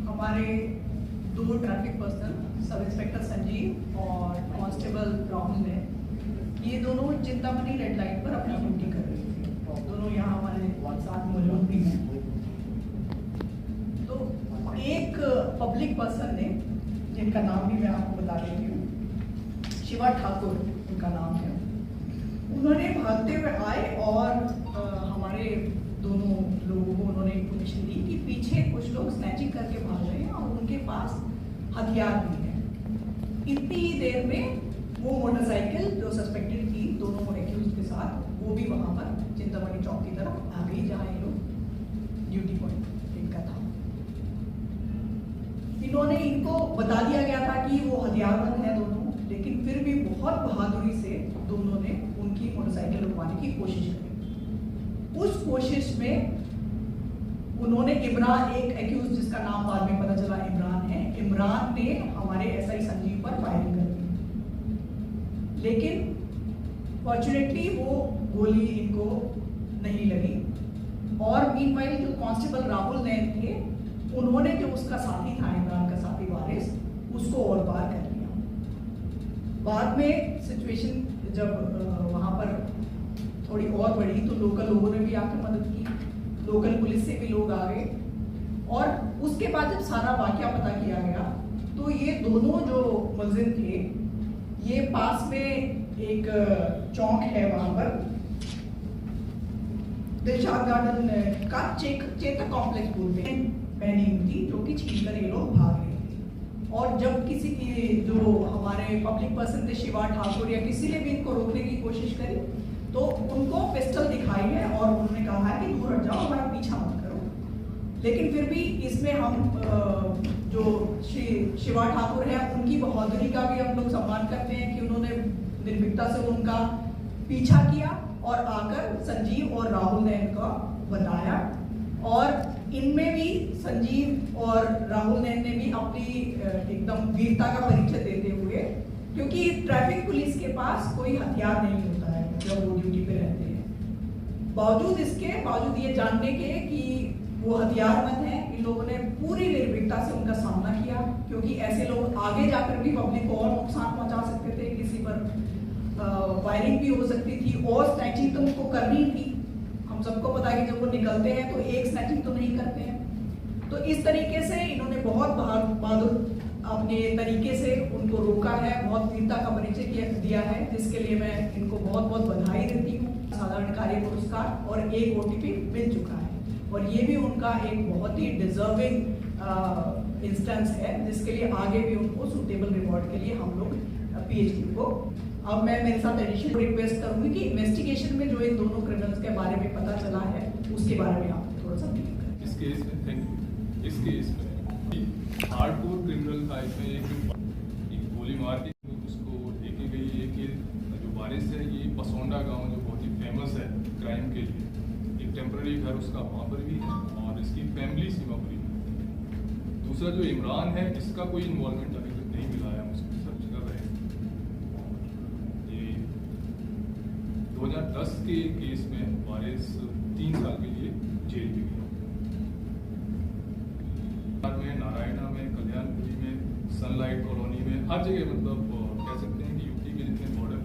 हमारे दो traffic person sub inspector Sanjeev और कांस्टेबल राहुल ने ये दोनों चिंतामणि रेड लाइट पर अपनी ड्यूटी कर रहे थे। दोनों यहाँ हमारे साथ मौजूद भी हैं। तो एक पब्लिक पर्सन ने, जिनका नाम भी मैं आपको बता देती हूँ, शिवा ठाकुर उनका नाम है, उन्होंने भागते हुए आए और हमारे दोनों लोगों को उन्होंने इन्फॉर्मेशन दी कि पीछे कुछ लोग स्नैचिंग करके भाग रहे हैं और उनके पास हथियार भी है। इतनी ही देर में वो मोटरसाइकिल जो सस्पेक्टेड थी दोनों एक्यूज के साथ, वो भी वहां पर चिंतामणि चौक की तरफ आ गई जहां ये लोग ड्यूटी पॉइंट इनका था। इन्होंने इनको बता दिया गया था कि वो हथियारबंद है दोनों, लेकिन फिर भी बहुत बहादुरी से दोनों ने उनकी मोटरसाइकिल रुकवाने की कोशिश की। उस कोशिश में उन्होंने इमरान, एक एक्यूज जिसका नाम बाद में पता चला इमरान है, इमरान ने हमारे एसआई संजीव पर फायरिंग कर दी, लेकिन फॉर्चुनेटली वो गोली इनको नहीं लगी। और मीनवाइल जो कांस्टेबल राहुल नैन थे, उन्होंने जो उसका साथी था, इमरान का साथी वारिस, उसको और पार कर लिया। बाद में सिचुएशन जब वहां पर थोड़ी और बढ़ी तो लोकल लोगों ने भी आकर मदद की, लोकल पुलिस से भी लोग आ गए। और उसके बाद जब सारा वाकया पता किया गया तो ये दोनों जो मुलजिम थे, ये पास में एक चौक है, वहां पर दिलशाद गार्डन का चेतक कॉम्प्लेक्स बोलते हैं, पहनी हुई थी, जो कि छीनकर ये लोग भाग रहे थे। और जब किसी की जो हमारे पब्लिक पर्सन थे, शिवा ठाकुर या किसी ने भी इनको रोकने की कोशिश करी तो उनको पिस्टल दिखाई है और उन्होंने कहा है कि दूर हट जाओ, हमारा पीछा मत करो। लेकिन फिर भी इसमें हम जो शिवा ठाकुर है उनकी बहादुरी का भी हम लोग सम्मान करते हैं कि उन्होंने निर्भीकता से उनका पीछा किया और आकर संजीव और राहुल ने इनको बताया। और इनमें भी संजीव और राहुल ने भी अपनी एकदम वीरता का परिचय देते हुए, क्योंकि ट्रैफिक पुलिस के पास कोई हथियार नहीं होता है जब वो ड्यूटी पे रहते हैं, बावजूद ये जानने के कि वो हथियारबंद हैं, इन लोगों ने पूरी निर्भीकता से उनका सामना किया, क्योंकि ऐसे लोग आगे जाकर भी पब्लिक को और नुकसान पहुंचा सकते थे, किसी पर फायरिंग भी हो सकती थी और स्नैचिंग तो उनको करनी थी। हम सबको पता है कि जब वो निकलते हैं तो एक स्नैचिंग तो नहीं करते हैं। तो इस तरीके से इन्होंने बहुत बहादुर अपने तरीके से उनको रोका है, बहुत वीरता का परिचय दिया है, जिसके लिए मैं इनको बहुत बहुत बधाई देती हूँ। साधारण कार्य पुरस्कार और एक ओटीपी मिल चुका है और ये भी उनका एक बहुत ही डिजर्विंग इंस्टेंस है, जिसके लिए आगे भी उनको सुटेबल रिवॉर्ड के लिए हम लोग पीएचडी को। अब मैं मेरे साथ एडिशनल रिक्वेस्ट करूंगी कि इन्वेस्टिगेशन में जो इन दोनों क्रिमिनल्स के बारे में पता चला है उसके बारे में आप थोड़ा सा इस केस में थैंक यू। इस केस में हार्डकोर क्रिमिनल टाइप में एक गोली मार के उसको लेके गई है कि जो वारिस है, ये पसौंडा गांव जो बहुत ही फेमस है क्राइम के लिए, एक टेम्पररी घर उसका वहाँ पर भी है और इसकी फैमिली सीमापुरी है। दूसरा जो इमरान है, इसका कोई इन्वॉल्वमेंट अभी तक नहीं मिला है, उसको सर्च कर रहे हैं। ये 2010 के केस में वारिस 3 साल के लिए जेल में गया। में नारायणा में, कल्याणपुरी में, सनलाइट कॉलोनी में, हर जगह मतलब कह सकते हैं कि यूपी के जितने बॉर्डर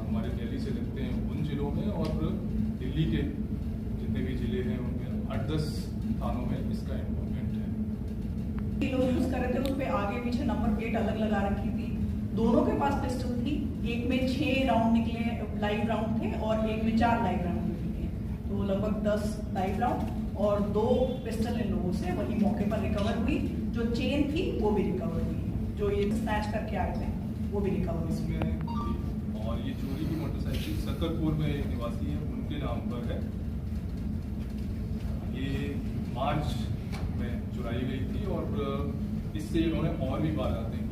हमारे दिल्ली से लगते हैं उन जिलों में और दिल्ली के जितने भी जिले हैं उनमें 8-10 थानों में इसका इन्वॉल्वमेंट है। लोग यूज कर रहे थे, उस पर आगे पीछे नंबर प्लेट अलग लगा रखी थी। दोनों के पास पिस्टल थी, एक में 6 राउंड निकले लाइव राउंड थे और एक में 4 लाइव राउंड निकले, तो लगभग 10 लाइव राउंड और 2 पिस्टल इन लोगों से वही मौके पर रिकवर हुई। जो चेन थी वो भी रिकवर हुई, जो ये स्नैच करके आए थे वो भी रिकवर हुई इसमें। और ये चोरी की मोटरसाइकिल सकरपुर में एक निवासी है, उनके नाम पर है। ये मार्च में चुराई गई थी और इससे इन्होंने और भी वारदातें